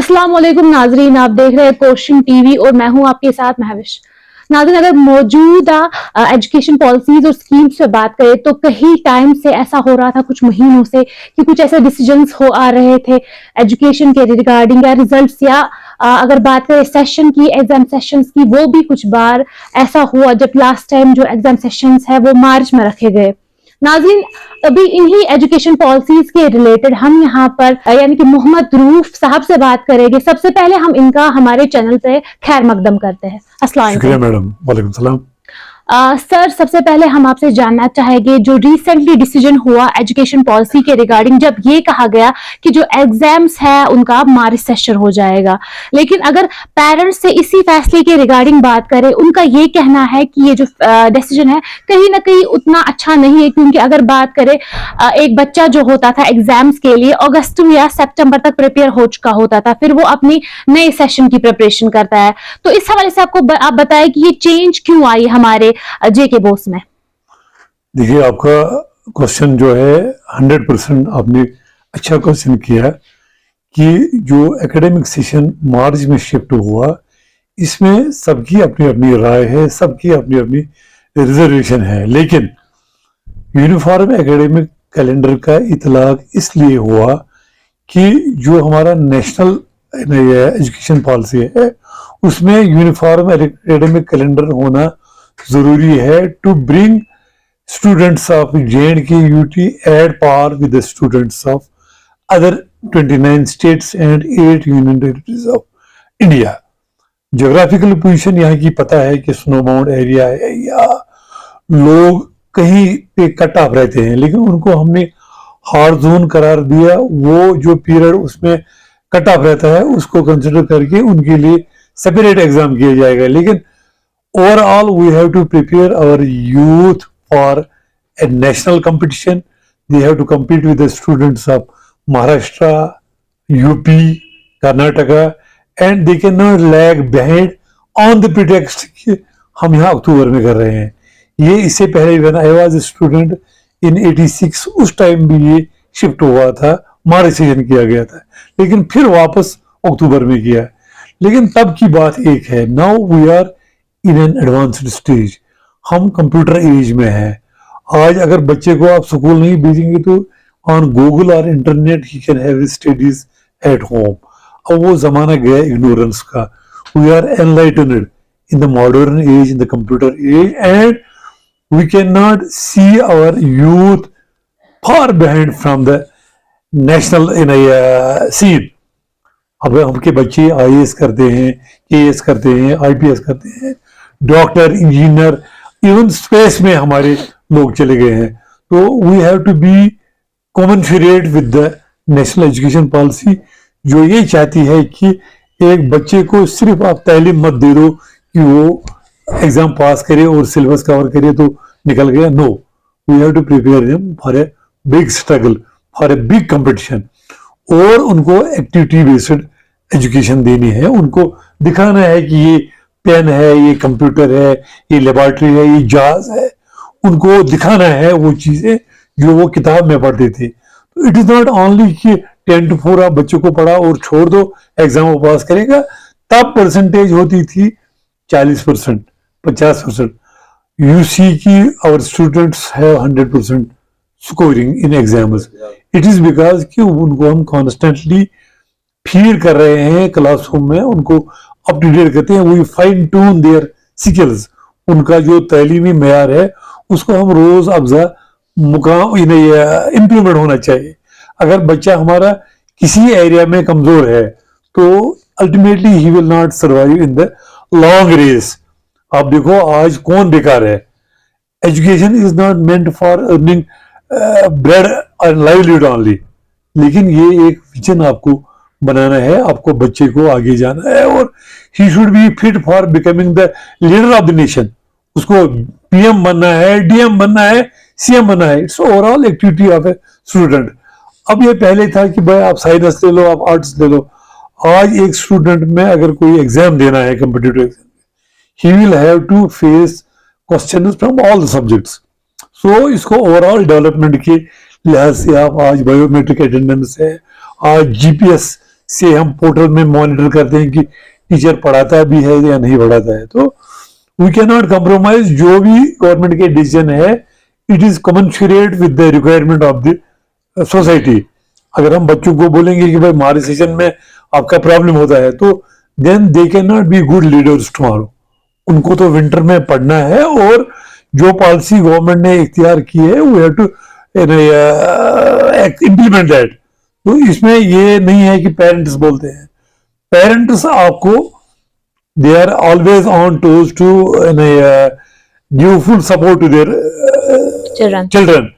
अस्सलाम वालेकुम नाजरीन, आप देख रहे हैं क्वेश्चन टीवी और मैं हूं आपके साथ महविश। नाज़रीन, अगर मौजूदा एजुकेशन पॉलिसीज और स्कीम्स से बात करें तो कई टाइम से ऐसा हो रहा था, कुछ महीनों से, कि कुछ ऐसे डिसीजंस हो आ रहे थे एजुकेशन के रिगार्डिंग या रिजल्ट्स या अगर बात करें सेशन की, एग्जाम सेशंस की, वो भी कुछ बार ऐसा हुआ जब लास्ट टाइम जो एग्जाम सेशंस है वो मार्च में रखे गए। नाज़रीन, अभी इन्हीं एजुकेशन पॉलिसीज के रिलेटेड हम यहाँ पर यानी कि मोहम्मद रूफ साहब से बात करेंगे। सबसे पहले हम इनका हमारे चैनल पे खैर मकदम करते हैं। अस्सलाम वालेकुम। शुक्रिया मैडम। वालेकुम सलाम। सर, सबसे पहले हम आपसे जानना चाहेंगे, जो रिसेंटली डिसीजन हुआ एजुकेशन पॉलिसी के रिगार्डिंग, जब ये कहा गया कि जो एग्जाम्स है उनका मार्च सेशन हो जाएगा, लेकिन अगर पेरेंट्स से इसी फैसले के रिगार्डिंग बात करें, उनका ये कहना है कि ये जो डिसीजन है कहीं ना कहीं उतना अच्छा नहीं है, क्योंकि अगर बात करें एक बच्चा जो होता था एग्जाम्स के लिए अगस्त या सितंबर तक प्रिपेयर हो चुका होता था, फिर वो अपनी नए सेशन की प्रिपरेशन करता है। तो इस हवाले से आप बताएं कि ये चेंज क्यों आई हमारे जेके बोस में। देखिए, आपका क्वेश्चन जो है 100% आपने अच्छा क्वेश्चन किया कि जो एकेडमिक सेशन मार्च में शिफ्ट हुआ, इसमें सबकी अपनी अपनी राय है, सबकी अपनी अपनी रिजर्वेशन है, लेकिन यूनिफॉर्म एकेडमिक कैलेंडर का इतलाक इसलिए हुआ कि जो हमारा नेशनल एजुकेशन पॉलिसी है उसमें यूनिफॉर्म एकेडमिक कैलेंडर होना जरूरी है to bring students of JNK UT at par with the students of other 29 states and 8 union territories of India. Geographical position यहाँ की पता है कि स्नो बाउंड एरिया है या लोग कहीं पे कट ऑफ रहते हैं, लेकिन उनको हमने हार्ड जोन करार दिया। वो जो पीरियड उसमें कट ऑफ रहता है उसको कंसिडर करके उनके लिए सेपरेट एग्जाम किया जाएगा। लेकिन overall we have to prepare our youth for a national competition. They have to compete with the students of Maharashtra, UP, Karnataka, and they cannot lag behind on the pretext कि हम यहाँ अक्टूबर में कर रहे हैं। ये इससे पहले when I was a student in 86 उस टाइम भी ये शिफ्ट हुआ था, मार्च सीजन किया गया था, लेकिन फिर वापस अक्टूबर में किया। लेकिन तब की बात एक है, now we are in an advanced stage, हम कंप्यूटर एज में हैं। आज अगर बच्चे को आप स्कूल नहीं भेजेंगे तो ऑन गूगल और इंटरनेट ही can have studies at home. अब वो जमाना गया इग्नोरेंस का। We are enlightened in the modern age, in the computer age, and we can not see our youth far behind from the national in scene. अब हमके बच्चे IAS करते हैं, KS करते हैं, IPS करते हैं, डॉक्टर, इंजीनियर, इवन स्पेस में हमारे लोग चले गए हैं। तो we have to be commensurate with the national education policy, जो ये चाहती है कि एक बच्चे को सिर्फ आप तालीम मत दे दो कि वो एग्जाम पास करे और सिलेबस कवर करे तो निकल गया। No, we have to prepare him for a big struggle, for a big competition, और उनको एक्टिविटी बेस्ड एजुकेशन देनी है। उनको दिखाना है कि ये पेन है, ये कंप्यूटर है, ये लेबोरेटरी है, ये जहाज है। उनको दिखाना है वो चीजें जो वो किताब में पढ़ते थे। तो इट इज नॉट ओनली कि 10 to 4 आप बच्चों को पढ़ा और छोड़ दो, एग्जाम वो पास करेगा। तब परसेंटेज होती थी 40%, 50%। यू सी की our students have 100% scoring in exams. It is because कि उनको हम कॉन्स्टेंटली फीड कर रहे हैं क्लासरूम में, उनको अप टू डेट करते हैं। We fine tune their skills. उनका जो तालीमी मेयार है उसको हम रोज अफजा मुकाम इम्प्रूवमेंट होना चाहिए। अगर बच्चा हमारा किसी एरिया में कमजोर है तो ultimately he will not survive in the long race. आप देखो आज कौन बेकार है। Education is not meant for earning bread और लाइवलीहुड ओनली, लेकिन ये एक विजन आपको बनाना है, आपको बच्चे को आगे जाना है, और he should be fit for becoming the leader of the nation. उसको PM बनना है, DM बनना है, CM बनना है। It's overall activity of a student. अब ये पहले था कि भाई आप साइंस ले लो, आप आर्ट्स ले लो। आज एक स्टूडेंट में अगर कोई एग्जाम देना है competitive exam, he will have to face questions from all the subjects. So इसको ओवरऑल डेवलपमेंट के लिहाज से आप आज बायोमेट्रिक अटेंडेंस है, आज GPS से हम पोर्टल में मॉनिटर करते हैं कि टीचर पढ़ाता भी है या नहीं पढ़ाता है। तो वी कैन नॉट कॉम्प्रोमाइज, जो भी गवर्नमेंट के डिसीजन है it is commensurate with the requirement of the society. अगर हम बच्चों को बोलेंगे कि भाई मार्च सेशन में आपका प्रॉब्लम होता है, तो then they can not be good leaders tomorrow. उनको तो विंटर में पढ़ना है, और जो पॉलिसी गवर्नमेंट ने इख्तियार की है we have to implement that. तो इसमें ये नहीं है कि पेरेंट्स बोलते हैं, पेरेंट्स आपको they are always on toes to give full support to their children.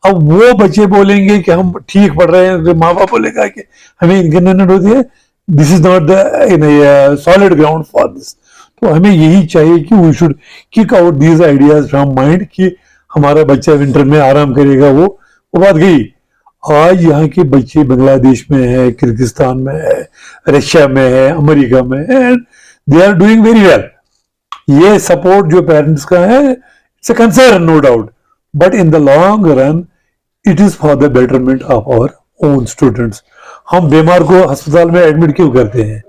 अब वो बच्चे बोलेंगे कि हम ठीक पढ़ रहे हैं, माँ बाप बोलेगा कि हमें इनकन्वीनियंट होती है, this is not the solid ground for this. तो हमें यही चाहिए कि we should kick out these ideas from mind कि हमारा बच्चा विंटर में आराम करेगा। वो बात गई। आज यहाँ के बच्चे बांग्लादेश में है, किर्गिस्तान में है, रशिया में है, अमेरिका में है, and they are doing very well. ये सपोर्ट जो पेरेंट्स का है it's a concern no doubt, but in the long run it is for the betterment of our own students. हम बीमार को अस्पताल में एडमिट क्यों करते हैं?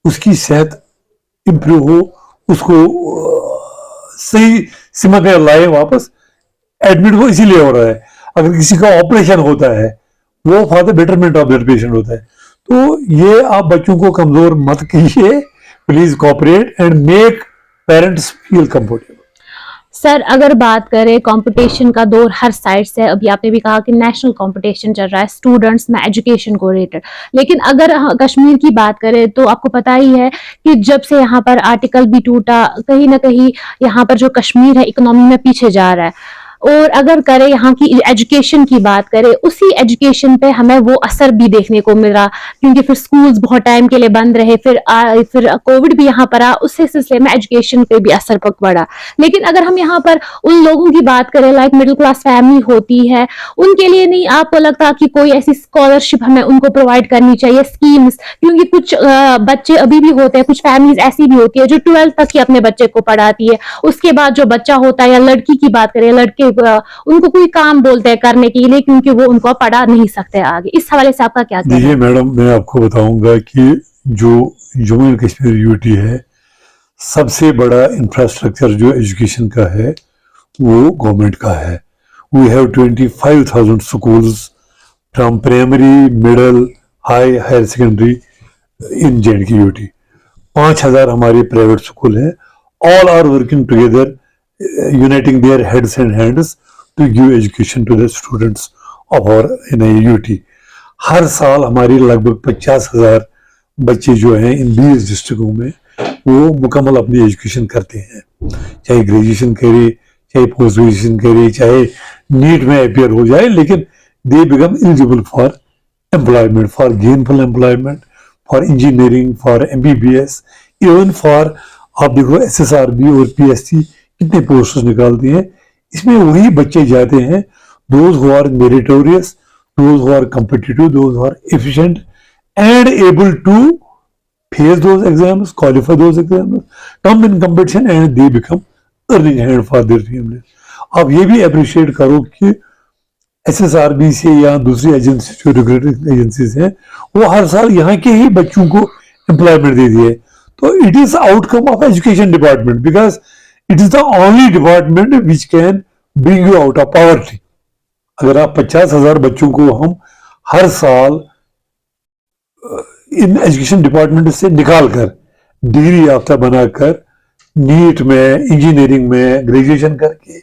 उसकी सेहत इंप्रूव हो, उसको सही सीमा में लाए वापस, एडमिट वो इसीलिए हो रहा है। अगर किसी का ऑपरेशन होता है वो for the betterment of that patient होता है। तो ये आप बच्चों को कमजोर मत कीजिए, please cooperate and make parents feel comfortable. Sir, अगर बात करें कंपटीशन का दौर हर साइड से, अभी आपने भी कहा कि नेशनल कंपटीशन चल रहा है स्टूडेंट्स में एजुकेशन को रिलेटेड, लेकिन अगर कश्मीर की बात करें तो आपको पता ही है कि जब से यहाँ पर आर्टिकल भी टूटा, कहीं ना कहीं यहाँ पर जो कश्मीर है इकोनॉमी में पीछे जा रहा है। और अगर करें यहाँ की एजुकेशन की बात करें, उसी एजुकेशन पे हमें वो असर भी देखने को मिला, क्योंकि फिर स्कूल्स बहुत टाइम के लिए बंद रहे, फिर कोविड भी यहाँ पर आ, उससे सिलसिले में एजुकेशन पे भी असर पड़ा। लेकिन अगर हम यहाँ पर उन लोगों की बात करें लाइक मिडिल क्लास फैमिली होती है, उनके लिए नहीं आपको लगता कि कोई ऐसी स्कॉलरशिप हमें उनको प्रोवाइड करनी चाहिए, स्कीम्स? क्योंकि कुछ बच्चे अभी भी होते हैं, कुछ फैमिलीज ऐसी भी होती है जो 12th तक ही अपने बच्चे को पढ़ाती है, उसके बाद जो बच्चा होता है, या लड़की की बात करें, लड़के उनको कोई काम बोलते हैं करने के लिए क्योंकि वो उनको पढ़ा नहीं सकते आगे। इस हवाले से आपका क्या कहना है? देखिए मैडम, मैं आपको बताऊंगा कि जो जम्मू एंड कश्मीर यूटी है, सबसे बड़ा इंफ्रास्ट्रक्चर जो एजुकेशन का है वो गवर्नमेंट का है। We have 25,000 schools from primary, middle, higher secondary in J and K UT. 5,000 हमारे प्राइवेट स्कूल हैं। All are working together, uniting their heads and hands to give education to the students of our UT। हर साल हमारी लगभग 50,000 बच्चे जो हैं इन 20 डिस्ट्रिक्टों में वो मुकम्मल अपनी एजुकेशन करते हैं, चाहे ग्रेजुएशन करे, चाहे पोस्ट ग्रेजुएशन करे, चाहे नीट में अपियर हो जाए, लेकिन they become eligible for employment, for gainful employment, for engineering, for MBBS, even for आप देखो SSRB और PSC कितने पोस्ट्स निकालती हैं। इसमें वही बच्चे जाते हैं, those who are meritorious, those who are competitive, those who are efficient and able to face those exams, qualify those exams, come in competition and they become earning hand for their family. आप ये भी appreciate करो कि SSRB से या दूसरी agency जो regulatory agencies हैं वो हर साल यहाँ के ही बच्चों को एम्प्लॉयमेंट दे दिए। तो it is outcome of education department, because it is the only department which can bring you out of poverty। अगर आप 50,000 बच्चों को हम हर साल इन एजुकेशन डिपार्टमेंट से निकालकर डिग्री याफ्ता बनाकर नीट में, इंजीनियरिंग में ग्रेजुएशन करके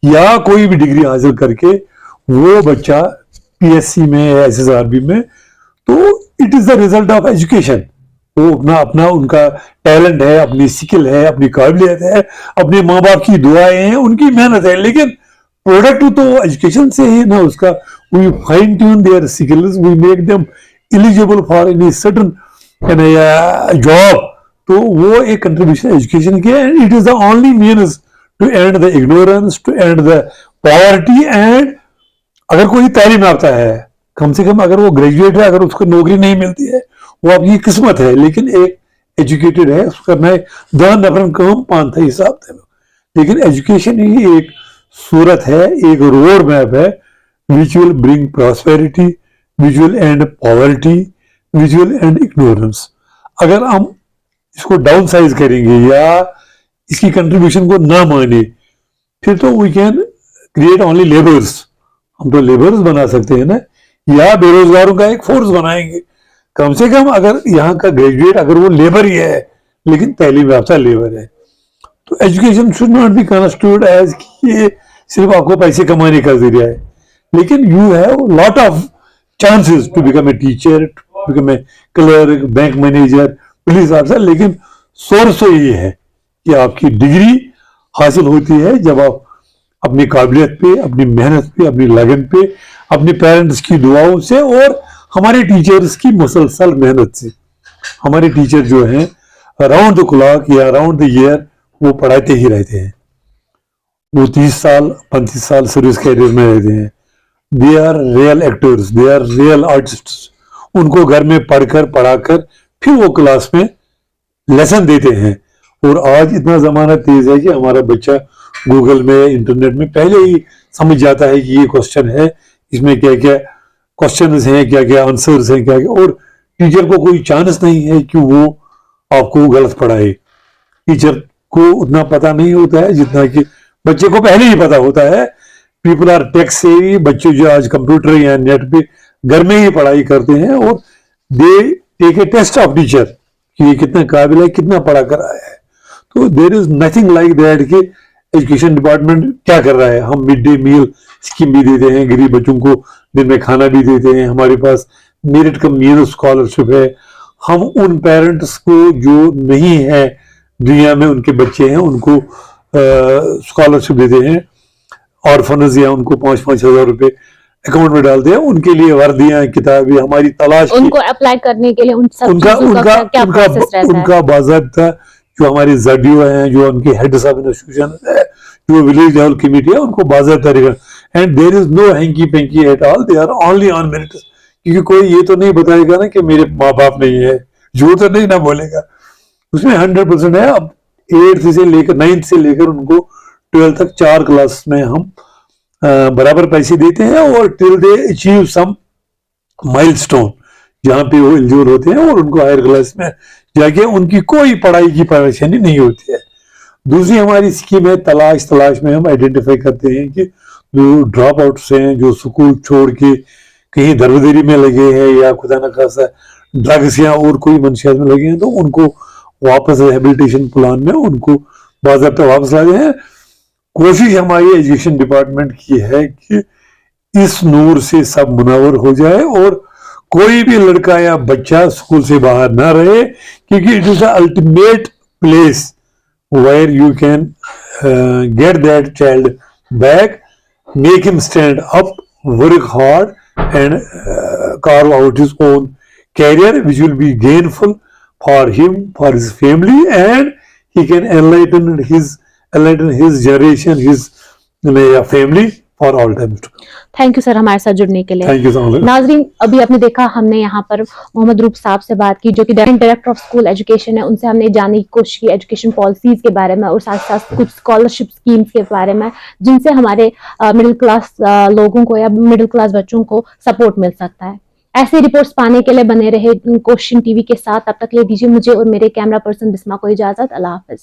या कोई भी डिग्री हासिल करके वो बच्चा PSC में या SSRB में, तो it is the result of education. वो अपना उनका टैलेंट है, अपनी स्किल है, अपनी काबिलियत है, अपने माँ बाप की दुआएं हैं, उनकी मेहनत है, लेकिन प्रोडक्ट तो एजुकेशन से ही ना उसका। We fine tune their skills, we make them eligible for any certain job. तो वो एक कंट्रीब्यूशन एजुकेशन की है। It is the only means to end the ignorance, to end the poverty. And अगर कोई तालीम याफ्ता है, कम से कम अगर वो ग्रेजुएट है, अगर उसको नौकरी नहीं मिलती है वो आपकी किस्मत है, लेकिन एक एजुकेटेड है उसको करना है 10 नफर काम 5 था हिसाब थे। लेकिन एजुकेशन ही एक सूरत है, एक रोड मैप है which will bring prosperity, which will and poverty, visual and ignorance. अगर हम इसको डाउन साइज करेंगे या इसकी कंट्रीब्यूशन को ना माने, फिर तो we can create only labours, हम तो लेबर्स बना सकते हैं ना, या बेरोजगारों का एक फोर्स बनाएंगे। कम से कम अगर यहाँ का ग्रेजुएट अगर वो लेबर ही है लेकिन तालीम याफ्ता लेबर है, तो education should not be constitute as कि ये सिर्फ आपको पैसे कमाने का जरिया है, लेकिन you have lot of chances to become a teacher, to become a clerk, bank manager, police officer. लेकिन सोर्स तो ये है कि आपकी डिग्री हासिल होती है जब आप अपनी काबिलियत पे, अपनी मेहनत पे, अपनी लगन पे, अपने पेरेंट्स की दुआओं से और हमारे टीचर्स की मुसलसल मेहनत से। हमारे टीचर जो हैं अराउंड द क्लॉक या अराउंड द ईयर वो पढ़ाते ही रहते हैं। वो 30 साल 35 साल सर्विस कैरियर में रहते हैं। They are real actors, they are real artists. उनको घर में पढ़कर पढ़ाकर फिर वो क्लास में लेसन देते हैं। और आज इतना जमाना तेज है कि हमारा बच्चा गूगल में, इंटरनेट में पहले ही समझ जाता है कि ये क्वेश्चन है, इसमें क्या क्या क्वेश्चंस हैं, क्या क्या आंसर्स हैं, क्या क्या। और टीचर को कोई चांस नहीं है कि वो आपको गलत पढ़ाए। टीचर को उतना पता नहीं होता है जितना कि बच्चे को पहले ही पता होता है। पीपल आर टेक सेवी, बच्चे जो आज कंप्यूटर या नेट पे घर में ही पढ़ाई करते हैं और they take a test of teacher कि ये कितना काबिल है, कितना पढ़ा कर आया है। तो there is nothing like that कि एजुकेशन डिपार्टमेंट क्या कर रहा है। हम मिड डे मील स्कीम भी देते हैं, गरीब बच्चों को दिन में खाना भी देते हैं। हमारे पास मेरिट कम मील स्कॉलरशिप है। हम उन पेरेंट्स को जो नहीं है दुनिया में उनके बच्चे हैं उनको स्कॉलरशिप देते हैं। ऑर्फनज या उनको 5-5 हजार रुपए अकाउंट में डालते हैं। उनके लिए वर्दियां, किताबें, हमारी तलाश उनको अप्लाई करने के लिए उन सब उनका चीजों का उनका क्या उनका प्रोसेस रहता है? उनका बाज़ाब्ता जो हमारे जडियो हैं, जो उनके हेड्स ऑफ इंस्टीट्यूशन है, जो विलेज लेवल कमेटी है, उनको बाज़ाब्ता and there is no hanky panky at all, they are only on merit. क्योंकि कोई ये तो नहीं बताएगा ना कि मेरे माँ बाप नहीं है, जो तो नहीं ना बोलेगा। उसमें 100% है। अब 8th से लेकर 9th से लेकर उनको 12th तक 4 क्लास में हम बराबर पैसे देते हैं और till they achieve some milestone जहाँ पे वो एलिजिबल होते हैं और उनको हायर क्लास में जाके उनकी कोई पढ़ाई की परेशानी नहीं होती है। दूसरी हमारी स्कीम है तलाश में हम आइडेंटिफाई करते हैं कि जो ड्रॉप आउट्स हैं, जो स्कूल छोड़ के कहीं दरबदरी में लगे हैं या खुदा न खासा ड्रग्स या और कोई मंशियात में लगे हैं, तो उनको वापस रिहेबिलिटेशन प्लान में उनको बाज़ाब्ता वापस लाते हैं। कोशिश हमारी एजुकेशन डिपार्टमेंट की है कि इस नूर से सब मुनावर हो जाए और कोई भी लड़का या बच्चा स्कूल से बाहर ना रहे, क्योंकि it is the ultimate place where you can get that child back, make him stand up, work hard and carve out his own career which will be gainful for him, for his family, and he can enlighten his generation, his family for all time to come. Thank you sir हमारे साथ जुड़ने के लिए। Thank you so much. नाजरीन, अभी आपने देखा हमने यहाँ पर मोहम्मद रूप साहब से बात की जो कि डायरेक्टर ऑफ स्कूल एजुकेशन है। उनसे हमने जानने की कोशिश की एजुकेशन पॉलिसीज के बारे में और साथ साथ कुछ स्कॉलरशिप स्कीम्स के बारे में जिनसे हमारे मिडिल क्लास लोगों को या मिडिल क्लास बच्चों को सपोर्ट मिल सकता है। ऐसे रिपोर्ट्स पाने के लिए बने रहे क्वेश्चन टीवी के साथ। तब तक ले दीजिए मुझे और मेरे कैमरा पर्सन बिस्मा को इजाजत। अल्लाह हाफिज।